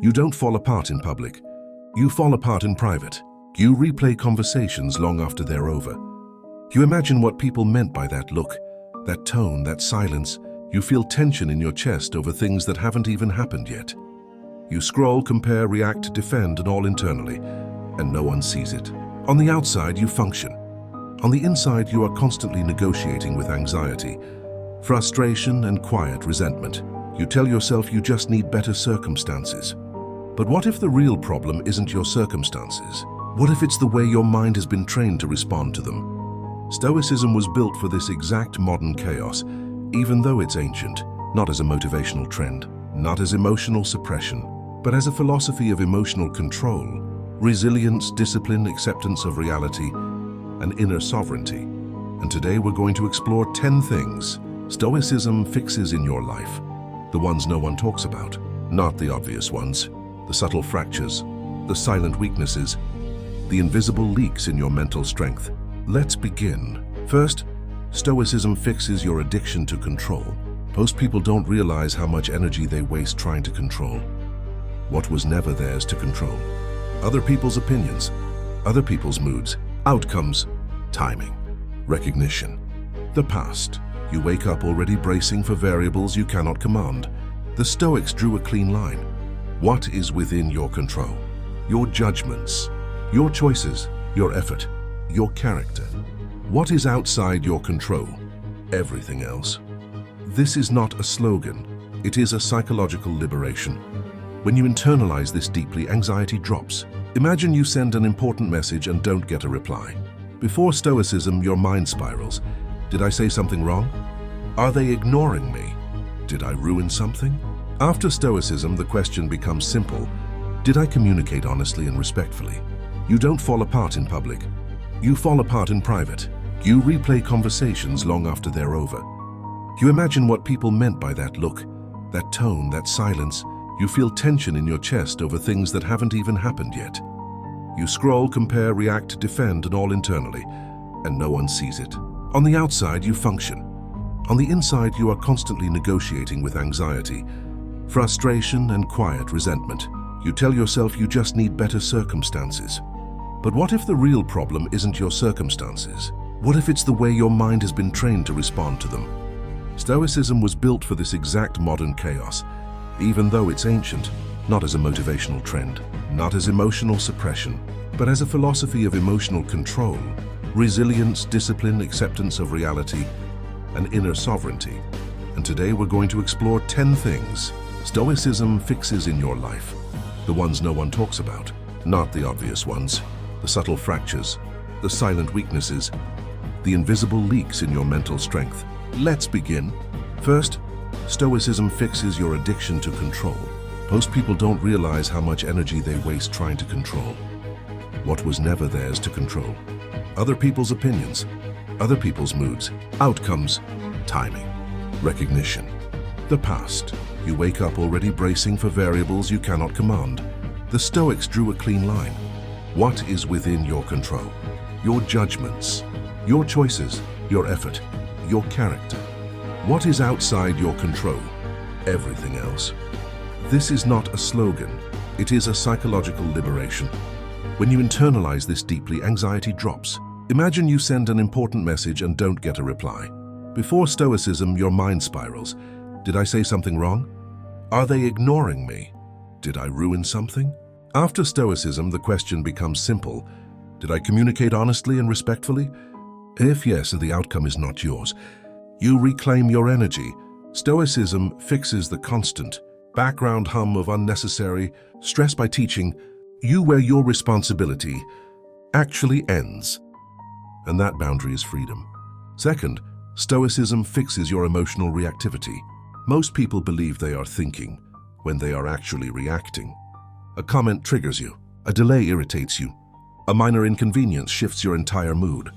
You don't fall apart in public. You fall apart in private. You replay conversations long after they're over. You imagine what people meant by that look, that tone, that silence. You feel tension in your chest over things that haven't even happened yet. You scroll, compare, react, defend, and all internally, and no one sees it. On the outside, you function. On the inside, you are constantly negotiating with anxiety, frustration, and quiet resentment. You tell yourself you just need better circumstances. But what if the real problem isn't your circumstances? What if it's the way your mind has been trained to respond to them? Stoicism was built for this exact modern chaos, even though it's ancient, not as a motivational trend, not as emotional suppression, but as a philosophy of emotional control, resilience, discipline, acceptance of reality, and inner sovereignty. And today we're going to explore 10 things Stoicism fixes in your life, the ones no one talks about, not the obvious ones, the subtle fractures, the silent weaknesses, the invisible leaks in your mental strength. Let's begin. First, Stoicism fixes your addiction to control. Most people don't realize how much energy they waste trying to control what was never theirs to control. Other people's opinions, other people's moods, outcomes, timing, recognition. The past. You wake up already bracing for variables you cannot command. The Stoics drew a clean line. What is within your control? Your judgments, your choices, your effort, your character. What is outside your control? Everything else. This is not a slogan. It is a psychological liberation. When you internalize this deeply, anxiety drops. Imagine you send an important message and don't get a reply. Before Stoicism, your mind spirals. Did I say something wrong? Are they ignoring me? Did I ruin something? After Stoicism, the question becomes simple. Did I communicate honestly and respectfully? You don't fall apart in public. You fall apart in private. You replay conversations long after they're over. You imagine what people meant by that look, that tone, that silence. You feel tension in your chest over things that haven't even happened yet. You scroll, compare, react, defend, and all internally, and no one sees it. On the outside, you function. On the inside, you are constantly negotiating with anxiety, frustration, and quiet resentment. You tell yourself you just need better circumstances. But what if the real problem isn't your circumstances? What if it's the way your mind has been trained to respond to them? Stoicism was built for this exact modern chaos, even though it's ancient, not as a motivational trend, not as emotional suppression, but as a philosophy of emotional control, resilience, discipline, acceptance of reality, and inner sovereignty. And today we're going to explore 10 things Stoicism fixes in your life, the ones no one talks about, not the obvious ones, the subtle fractures, the silent weaknesses, the invisible leaks in your mental strength. Let's begin. First, Stoicism fixes your addiction to control. Most people don't realize how much energy they waste trying to control what was never theirs to control. Other people's opinions, other people's moods, outcomes, timing, recognition. The past. You wake up already bracing for variables you cannot command. The Stoics drew a clean line. What is within your control? Your judgments, your choices, your effort, your character. What is outside your control? Everything else. This is not a slogan. It is a psychological liberation. When you internalize this deeply, anxiety drops. Imagine you send an important message and don't get a reply. Before Stoicism, your mind spirals. Did I say something wrong? Are they ignoring me? Did I ruin something? After Stoicism, the question becomes simple. Did I communicate honestly and respectfully? If yes, the outcome is not yours. You reclaim your energy. Stoicism fixes the constant background hum of unnecessary stress by teaching you where your responsibility actually ends. And that boundary is freedom. Second, Stoicism fixes your emotional reactivity. Most people believe they are thinking when they are actually reacting. A comment triggers you. A delay irritates you. A minor inconvenience shifts your entire mood.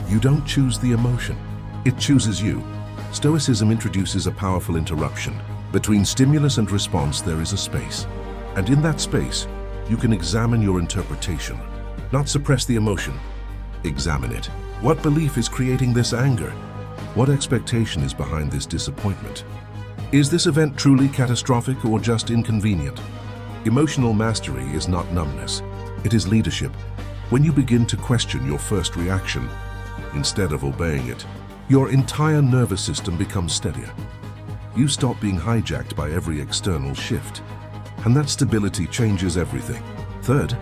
You don't choose the emotion. It chooses you. Stoicism introduces a powerful interruption. Between stimulus and response, there is a space. And in that space, you can examine your interpretation. Not suppress the emotion. Examine it. What belief is creating this anger? What expectation is behind this disappointment? Is this event truly catastrophic or just inconvenient? Emotional mastery is not numbness. It is leadership. When you begin to question your first reaction, instead of obeying it, your entire nervous system becomes steadier. You stop being hijacked by every external shift, and that stability changes everything. Third,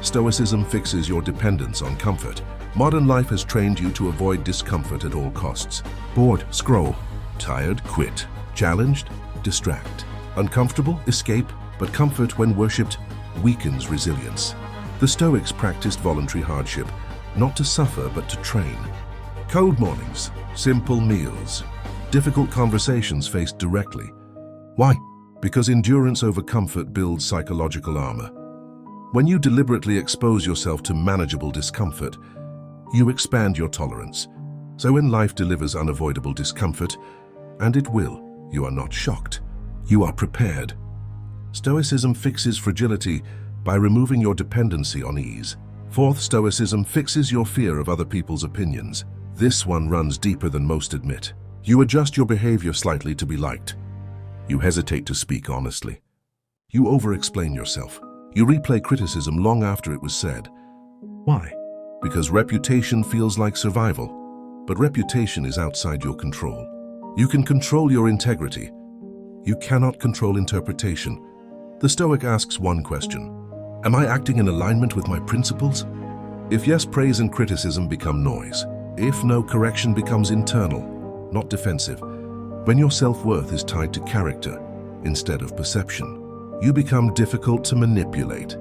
Stoicism fixes your dependence on comfort. Modern life has trained you to avoid discomfort at all costs. Bored, scroll. Tired, quit. Challenged, distract. Uncomfortable, escape. But comfort, when worshipped, weakens resilience. The Stoics practiced voluntary hardship, not to suffer but to train. Cold mornings, simple meals, difficult conversations faced directly. Why? Because endurance over comfort builds psychological armor. When you deliberately expose yourself to manageable discomfort, you expand your tolerance. So when life delivers unavoidable discomfort, and it will, you are not shocked. You are prepared. Stoicism fixes fragility by removing your dependency on ease. Fourth, Stoicism fixes your fear of other people's opinions. This one runs deeper than most admit. You adjust your behavior slightly to be liked. You hesitate to speak honestly. You over-explain yourself. You replay criticism long after it was said. Why? Because reputation feels like survival, but reputation is outside your control. You can control your integrity. You cannot control interpretation. The Stoic asks one question: am I acting in alignment with my principles? If yes, praise and criticism become noise. If no, correction becomes internal, not defensive. When your self-worth is tied to character instead of perception, you become difficult to manipulate.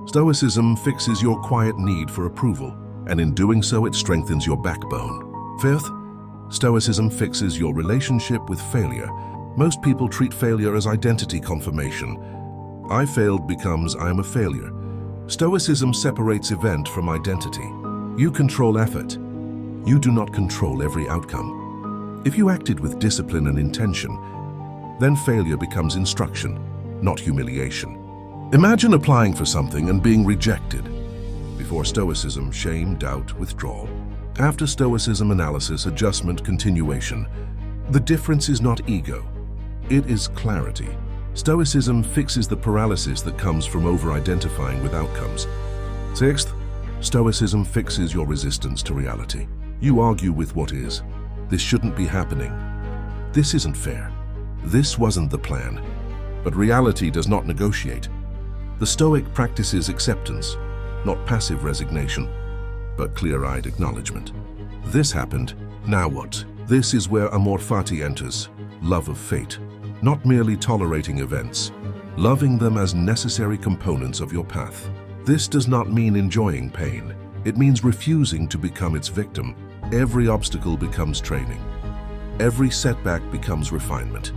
Stoicism fixes your quiet need for approval, and in doing so, it strengthens your backbone. Fifth, Stoicism fixes your relationship with failure. Most people treat failure as identity confirmation. I failed becomes I am a failure. Stoicism separates event from identity. You control effort. You do not control every outcome. If you acted with discipline and intention, then failure becomes instruction, not humiliation. Imagine applying for something and being rejected. Before Stoicism, shame, doubt, withdrawal. After Stoicism, analysis, adjustment, continuation. The difference is not ego. It is clarity. Stoicism fixes the paralysis that comes from over-identifying with outcomes. Sixth, Stoicism fixes your resistance to reality. You argue with what is. This shouldn't be happening. This isn't fair. This wasn't the plan. But reality does not negotiate. The Stoic practices acceptance, not passive resignation, but clear-eyed acknowledgement. This happened, now what? This is where Amor Fati enters, love of fate. Not merely tolerating events, loving them as necessary components of your path. This does not mean enjoying pain. It means refusing to become its victim. Every obstacle becomes training. Every setback becomes refinement.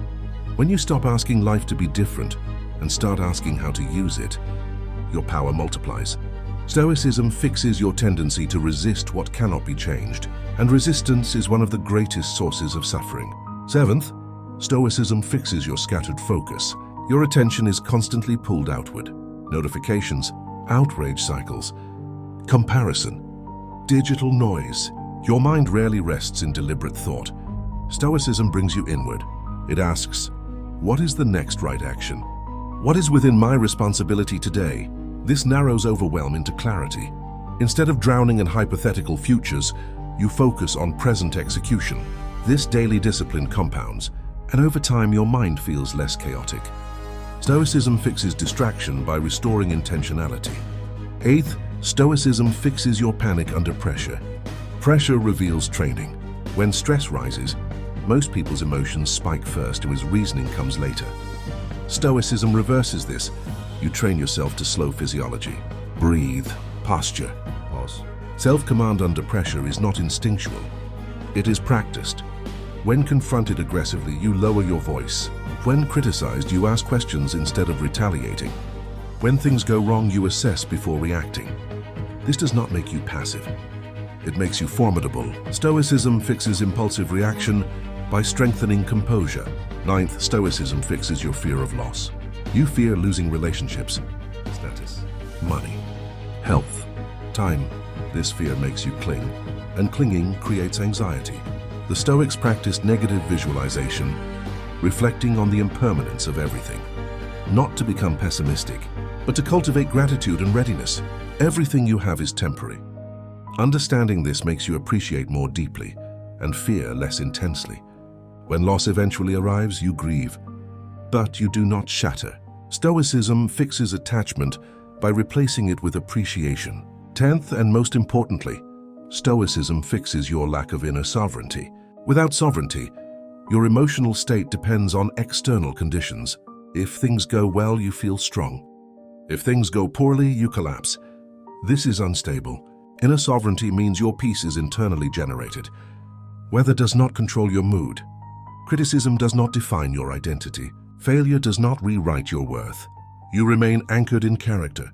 When you stop asking life to be different and start asking how to use it, your power multiplies. Stoicism fixes your tendency to resist what cannot be changed, and resistance is one of the greatest sources of suffering. Seventh, Stoicism fixes your scattered focus. Your attention is constantly pulled outward. Notifications, outrage cycles, comparison, digital noise. Your mind rarely rests in deliberate thought. Stoicism brings you inward. It asks, what is the next right action? What is within my responsibility today? This narrows overwhelm into clarity. Instead of drowning in hypothetical futures, you focus on present execution. This daily discipline compounds, and over time your mind feels less chaotic. Stoicism fixes distraction by restoring intentionality. Eighth, Stoicism fixes your panic under pressure. Pressure reveals training. When stress rises, most people's emotions spike first and his reasoning comes later. Stoicism reverses this. You train yourself to slow physiology. Breathe, posture, pause. Self-command under pressure is not instinctual. It is practiced. When confronted aggressively, you lower your voice. When criticized, you ask questions instead of retaliating. When things go wrong, you assess before reacting. This does not make you passive. It makes you formidable. Stoicism fixes impulsive reaction by strengthening composure. Ninth, Stoicism fixes your fear of loss. You fear losing relationships, status, money, health, time. This fear makes you cling, and clinging creates anxiety. The Stoics practiced negative visualization, reflecting on the impermanence of everything. not to become pessimistic, but to cultivate gratitude and readiness. Everything you have is temporary. Understanding this makes you appreciate more deeply and fear less intensely. When loss eventually arrives, you grieve, but you do not shatter. Stoicism fixes attachment by replacing it with appreciation. 10th, and most importantly, Stoicism fixes your lack of inner sovereignty. Without sovereignty, your emotional state depends on external conditions. If things go well, you feel strong. If things go poorly, you collapse. This is unstable. Inner sovereignty means your peace is internally generated. Weather does not control your mood. Criticism does not define your identity. Failure does not rewrite your worth. You remain anchored in character,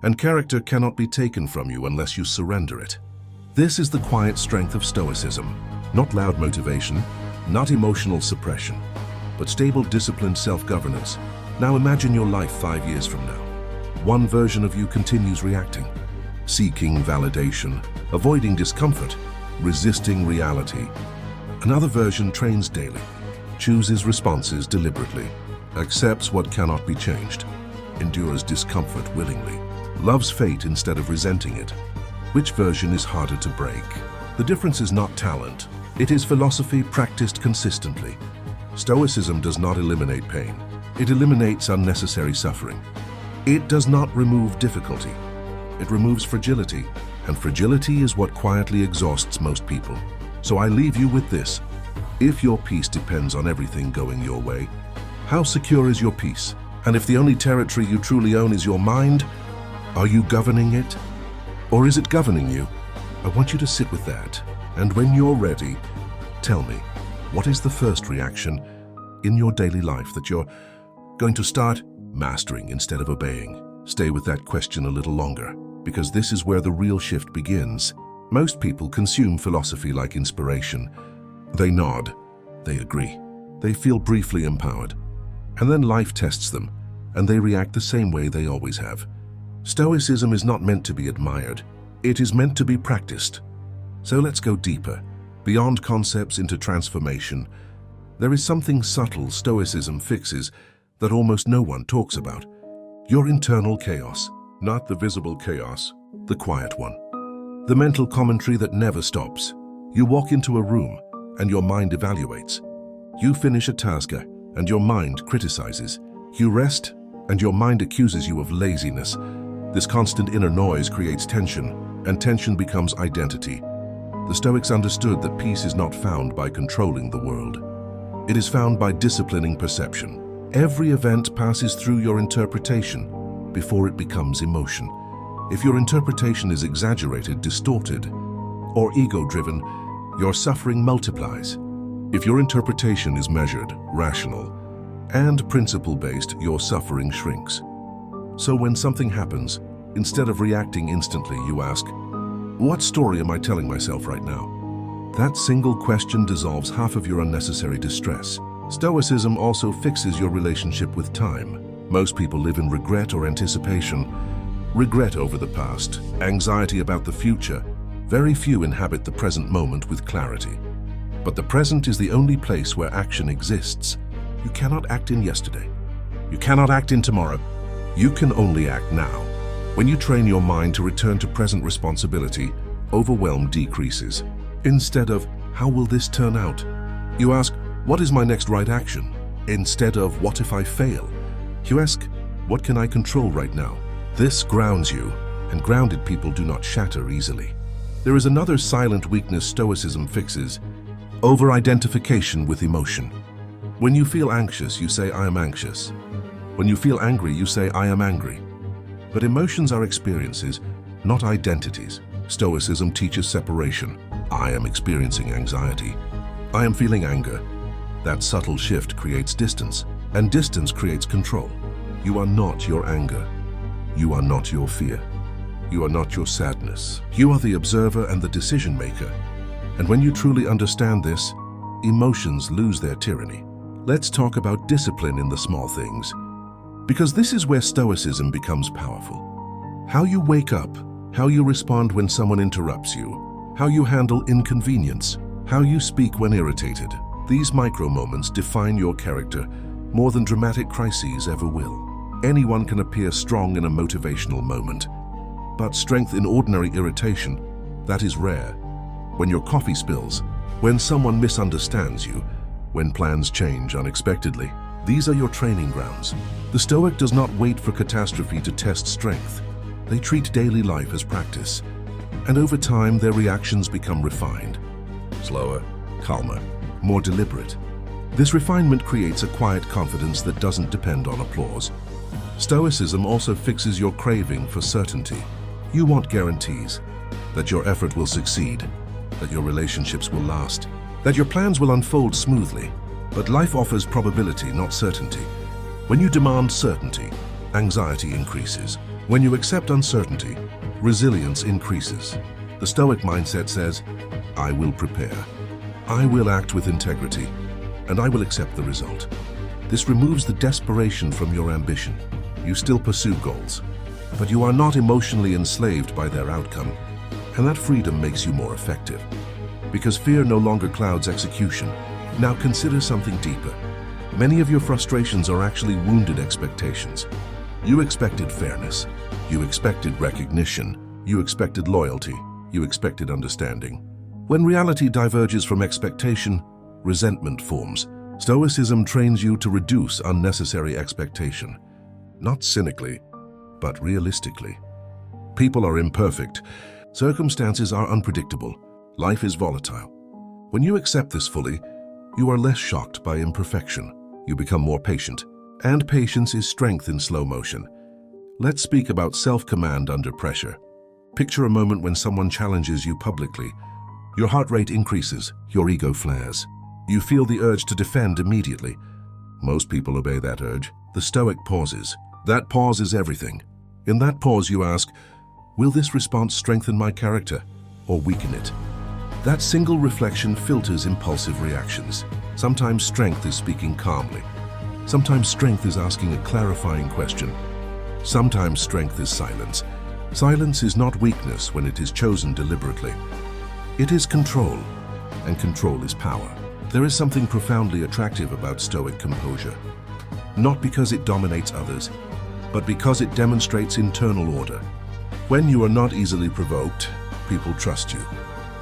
and character cannot be taken from you unless you surrender it. This is the quiet strength of Stoicism, not loud motivation, not emotional suppression, but stable, disciplined self-governance. Now imagine your life 5 years from now. One version of you continues reacting, seeking validation, avoiding discomfort, resisting reality. Another version trains daily, chooses responses deliberately, accepts what cannot be changed, endures discomfort willingly, loves fate instead of resenting it. Which version is harder to break? The difference is not talent. It is philosophy practiced consistently. Stoicism does not eliminate pain. It eliminates unnecessary suffering. It does not remove difficulty. It removes fragility, and fragility is what quietly exhausts most people. So I leave you with this. If your peace depends on everything going your way, how secure is your peace? And if the only territory you truly own is your mind, are you governing it? Or is it governing you? I want you to sit with that. And when you're ready, tell me, what is the first reaction in your daily life that you're going to start mastering instead of obeying? Stay with that question a little longer, because this is where the real shift begins. Most people consume philosophy like inspiration. They nod, they agree, they feel briefly empowered, and then life tests them, and they react the same way they always have. Stoicism is not meant to be admired. It is meant to be practiced. So let's go deeper, beyond concepts into transformation. There is something subtle Stoicism fixes that almost no one talks about. Your internal chaos, not the visible chaos, the quiet one. The mental commentary that never stops. You walk into a room and your mind evaluates. You finish a task and your mind criticizes. You rest and your mind accuses you of laziness. This constant inner noise creates tension, and tension becomes identity. The Stoics understood that peace is not found by controlling the world. It is found by disciplining perception. Every event passes through your interpretation before it becomes emotion. If your interpretation is exaggerated, distorted, or ego-driven, your suffering multiplies. If your interpretation is measured, rational, and principle-based, your suffering shrinks. So when something happens, instead of reacting instantly, you ask, what story am I telling myself right now? That single question dissolves half of your unnecessary distress. Stoicism also fixes your relationship with time. Most people live in regret or anticipation. Regret over the past, anxiety about the future. Very few inhabit the present moment with clarity. But the present is the only place where action exists. You cannot act in yesterday. You cannot act in tomorrow. You can only act now. When you train your mind to return to present responsibility, overwhelm decreases. Instead of, how will this turn out? You ask, what is my next right action? Instead of, what if I fail? You ask, what can I control right now? This grounds you, and grounded people do not shatter easily. There is another silent weakness Stoicism fixes: over-identification with emotion. When you feel anxious, you say, I am anxious. When you feel angry, you say, I am angry. But emotions are experiences, not identities. Stoicism teaches separation. I am experiencing anxiety. I am feeling anger. That subtle shift creates distance, and distance creates control. You are not your anger. You are not your fear. You are not your sadness. You are the observer and the decision maker. And when you truly understand this, emotions lose their tyranny. Let's talk about discipline in the small things, because this is where Stoicism becomes powerful. How you wake up, how you respond when someone interrupts you, how you handle inconvenience, how you speak when irritated. These micro moments define your character more than dramatic crises ever will. Anyone can appear strong in a motivational moment. But strength in ordinary irritation, that is rare. When your coffee spills, when someone misunderstands you, when plans change unexpectedly, these are your training grounds. The Stoic does not wait for catastrophe to test strength. They treat daily life as practice. And over time, their reactions become refined. Slower, calmer, more deliberate. This refinement creates a quiet confidence that doesn't depend on applause. Stoicism also fixes your craving for certainty. You want guarantees, that your effort will succeed, that your relationships will last, that your plans will unfold smoothly. But life offers probability, not certainty. When you demand certainty, anxiety increases. When you accept uncertainty, resilience increases. The Stoic mindset says, I will prepare, I will act with integrity, and I will accept the result. This removes the desperation from your ambition. You still pursue goals, but you are not emotionally enslaved by their outcome, and that freedom makes you more effective. Because fear no longer clouds execution. Now consider something deeper. Many of your frustrations are actually wounded expectations. You expected fairness, you expected recognition, you expected loyalty, you expected understanding. When reality diverges from expectation, resentment forms. Stoicism trains you to reduce unnecessary expectation. Not cynically, but realistically. People are imperfect. Circumstances are unpredictable. Life is volatile. When you accept this fully, you are less shocked by imperfection. You become more patient. And patience is strength in slow motion. Let's speak about self-command under pressure. Picture a moment when someone challenges you publicly. Your heart rate increases, your ego flares. You feel the urge to defend immediately. Most people obey that urge. The Stoic pauses. That pause is everything. In that pause you ask, will this response strengthen my character or weaken it? That single reflection filters impulsive reactions. Sometimes strength is speaking calmly. Sometimes strength is asking a clarifying question. Sometimes strength is silence. Silence is not weakness when it is chosen deliberately. It is control, and control is power. There is something profoundly attractive about Stoic composure. Not because it dominates others, but because it demonstrates internal order. When you are not easily provoked, people trust you.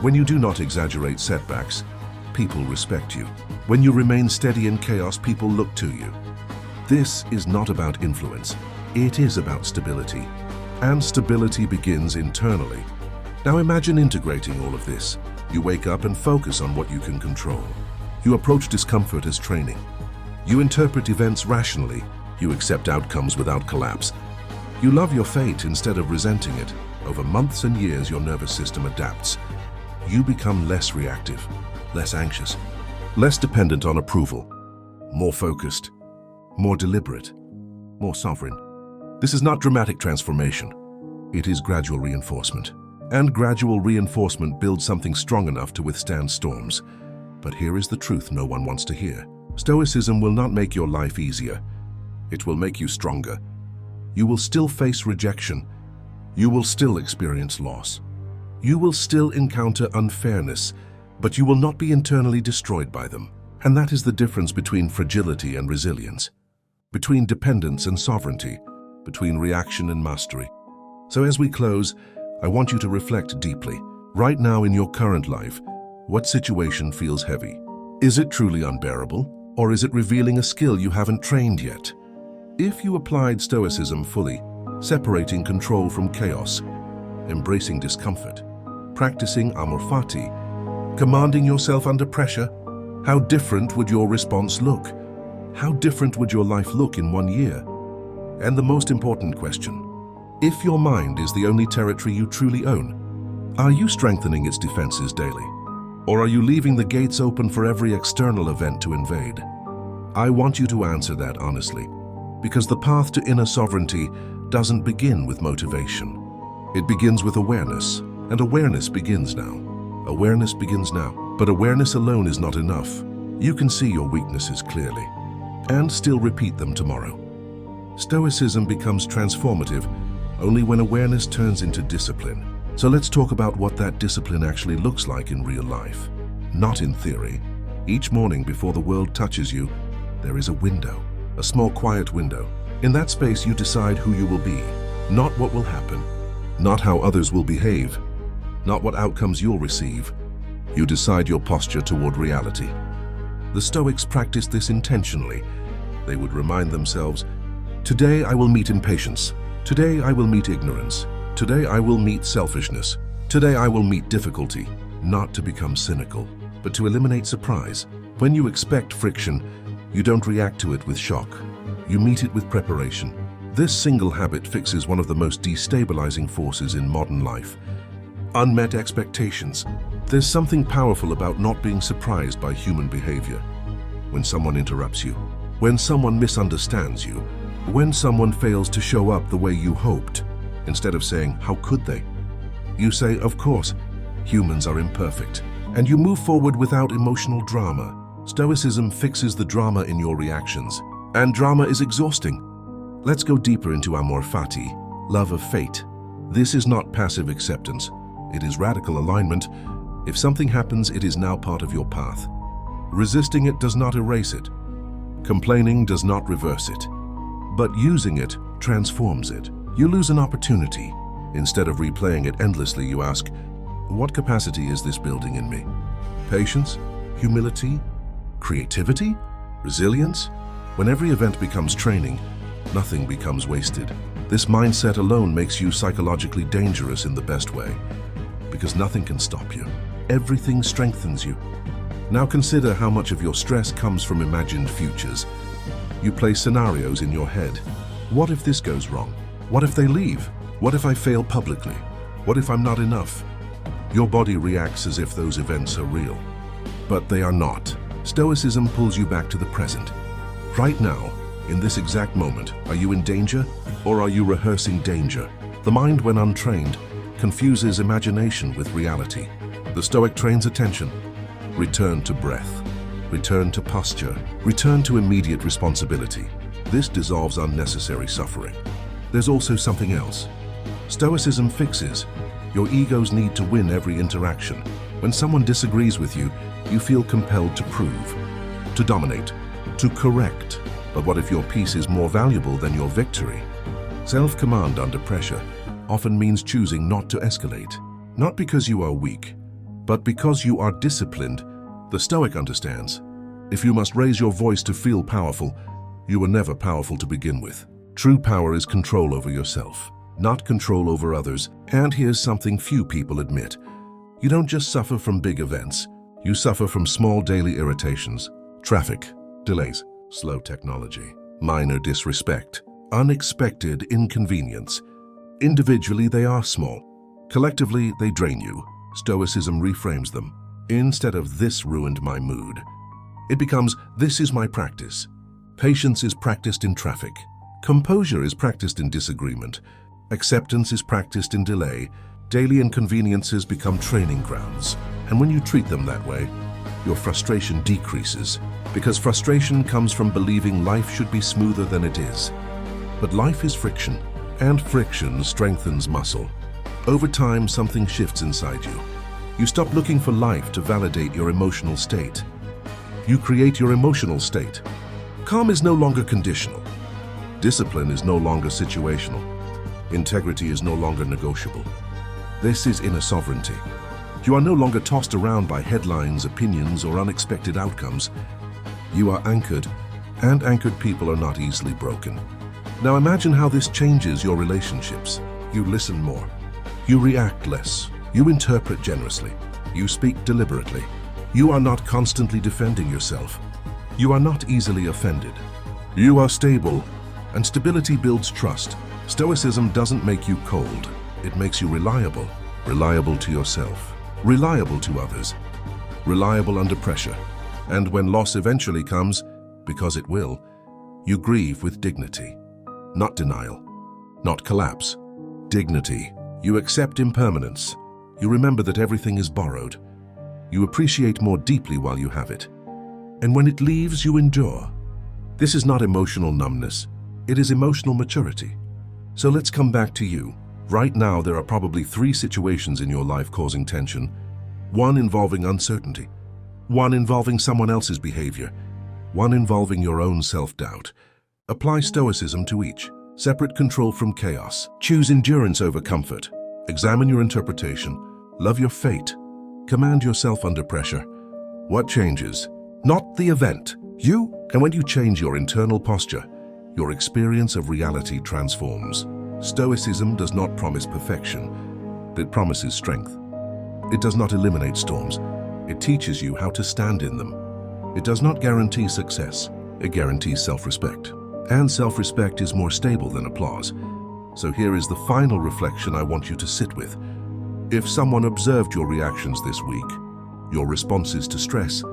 When you do not exaggerate setbacks, people respect you. When you remain steady in chaos, people look to you. This is not about influence. It is about stability. And stability begins internally. Now imagine integrating all of this. You wake up and focus on what you can control. You approach discomfort as training. You interpret events rationally. You accept outcomes without collapse. You love your fate instead of resenting it. Over months and years, your nervous system adapts. You become less reactive, less anxious, less dependent on approval, more focused, more deliberate, more sovereign. This is not dramatic transformation. It is gradual reinforcement. And gradual reinforcement builds something strong enough to withstand storms. But here is the truth no one wants to hear. Stoicism will not make your life easier. It will make you stronger. You will still face rejection. You will still experience loss. You will still encounter unfairness, but you will not be internally destroyed by them. And that is the difference between fragility and resilience, between dependence and sovereignty, between reaction and mastery. So as we close, I want you to reflect deeply. Right now in your current life, what situation feels heavy? Is it truly unbearable, or is it revealing a skill you haven't trained yet? If you applied Stoicism fully, separating control from chaos, embracing discomfort, practicing Amor Fati, commanding yourself under pressure, how different would your response look? How different would your life look in 1 year? And the most important question, if your mind is the only territory you truly own, are you strengthening its defenses daily? Or are you leaving the gates open for every external event to invade? I want you to answer that honestly, because the path to inner sovereignty doesn't begin with motivation. It begins with awareness, and awareness begins now. Awareness begins now, but awareness alone is not enough. You can see your weaknesses clearly, and still repeat them tomorrow. Stoicism becomes transformative only when awareness turns into discipline. So let's talk about what that discipline actually looks like in real life, not in theory. Each morning before the world touches you, there is a window, a small quiet window. In that space, you decide who you will be, not what will happen, not how others will behave, not what outcomes you'll receive. You decide your posture toward reality. The Stoics practiced this intentionally. They would remind themselves, today I will meet impatience. Today I will meet ignorance. Today I will meet selfishness. Today I will meet difficulty. Not to become cynical, but to eliminate surprise. When you expect friction, you don't react to it with shock. You meet it with preparation. This single habit fixes one of the most destabilizing forces in modern life: unmet expectations. There's something powerful about not being surprised by human behavior. When someone interrupts you, when someone misunderstands you, when someone fails to show up the way you hoped, instead of saying, "How could they?" you say, "Of course, humans are imperfect," and you move forward without emotional drama. Stoicism fixes the drama in your reactions, and drama is exhausting. Let's go deeper into Amor Fati, love of fate. This is not passive acceptance. It is radical alignment. If something happens, it is now part of your path. Resisting it does not erase it. Complaining does not reverse it. But using it transforms it. You lose an opportunity. Instead of replaying it endlessly, you ask, what capacity is this building in me? Patience? Humility? Creativity? Resilience? When every event becomes training, nothing becomes wasted. This mindset alone makes you psychologically dangerous in the best way, because nothing can stop you. Everything strengthens you. Now consider how much of your stress comes from imagined futures. You play scenarios in your head. What if this goes wrong? What if they leave? What if I fail publicly? What if I'm not enough? Your body reacts as if those events are real. But they are not. Stoicism pulls you back to the present. Right now, in this exact moment, are you in danger, or are you rehearsing danger? The mind, when untrained, confuses imagination with reality. The Stoic trains attention. Return to breath. Return to posture. Return to immediate responsibility. This dissolves unnecessary suffering. There's also something else. Stoicism fixes your ego's need to win every interaction. When someone disagrees with you, you feel compelled to prove, to dominate, to correct. But what if your peace is more valuable than your victory? Self-command under pressure often means choosing not to escalate. Not because you are weak, but because you are disciplined. The Stoic understands. If you must raise your voice to feel powerful, you were never powerful to begin with. True power is control over yourself, not control over others. And here's something few people admit. You don't just suffer from big events. You suffer from small daily irritations. Traffic, delays, slow technology, minor disrespect, unexpected inconvenience. Individually, they are small. Collectively, they drain you. Stoicism reframes them. Instead of "this ruined my mood," it becomes "this is my practice." Patience is practiced in traffic. Composure is practiced in disagreement. Acceptance is practiced in delay. Daily inconveniences become training grounds. And when you treat them that way, your frustration decreases. Because frustration comes from believing life should be smoother than it is. But life is friction, and friction strengthens muscle. Over time, something shifts inside you. You stop looking for life to validate your emotional state. You create your emotional state. Calm is no longer conditional. Discipline is no longer situational. Integrity is no longer negotiable. This is inner sovereignty. You are no longer tossed around by headlines, opinions, or unexpected outcomes. You are anchored, and anchored people are not easily broken. Now imagine how this changes your relationships. You listen more. You react less. You interpret generously. You speak deliberately. You are not constantly defending yourself. You are not easily offended. You are stable, and stability builds trust. Stoicism doesn't make you cold. It makes you reliable. Reliable to yourself. Reliable to others. Reliable under pressure. And when loss eventually comes, because it will, you grieve with dignity. Not denial. Not collapse. Dignity. You accept impermanence. You remember that everything is borrowed. You appreciate more deeply while you have it. And when it leaves, you endure. This is not emotional numbness. It is emotional maturity. So let's come back to you. Right now, there are probably 3 situations in your life causing tension. One involving uncertainty. One involving someone else's behavior. One involving your own self-doubt. Apply Stoicism to each. Separate control from chaos. Choose endurance over comfort. Examine your interpretation. Love your fate. Command yourself under pressure. What changes? Not the event. You. And when you change your internal posture, your experience of reality transforms. Stoicism does not promise perfection. It promises strength. It does not eliminate storms. It teaches you how to stand in them. It does not guarantee success. It guarantees self-respect. And self-respect is more stable than applause. So here is the final reflection I want you to sit with. If someone observed your reactions this week, your responses to stress,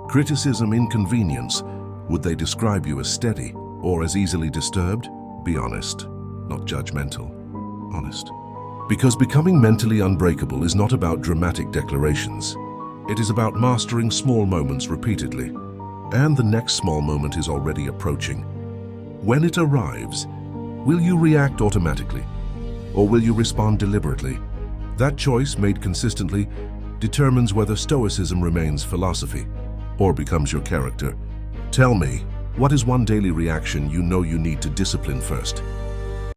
criticism, inconvenience, would they describe you as steady or as easily disturbed? Be honest, not judgmental. Honest. Because becoming mentally unbreakable is not about dramatic declarations. It is about mastering small moments repeatedly. And the next small moment is already approaching. When it arrives, will you react automatically? Or will you respond deliberately? That choice, made consistently, determines whether Stoicism remains philosophy or becomes your character. Tell me, what is one daily reaction you know you need to discipline first?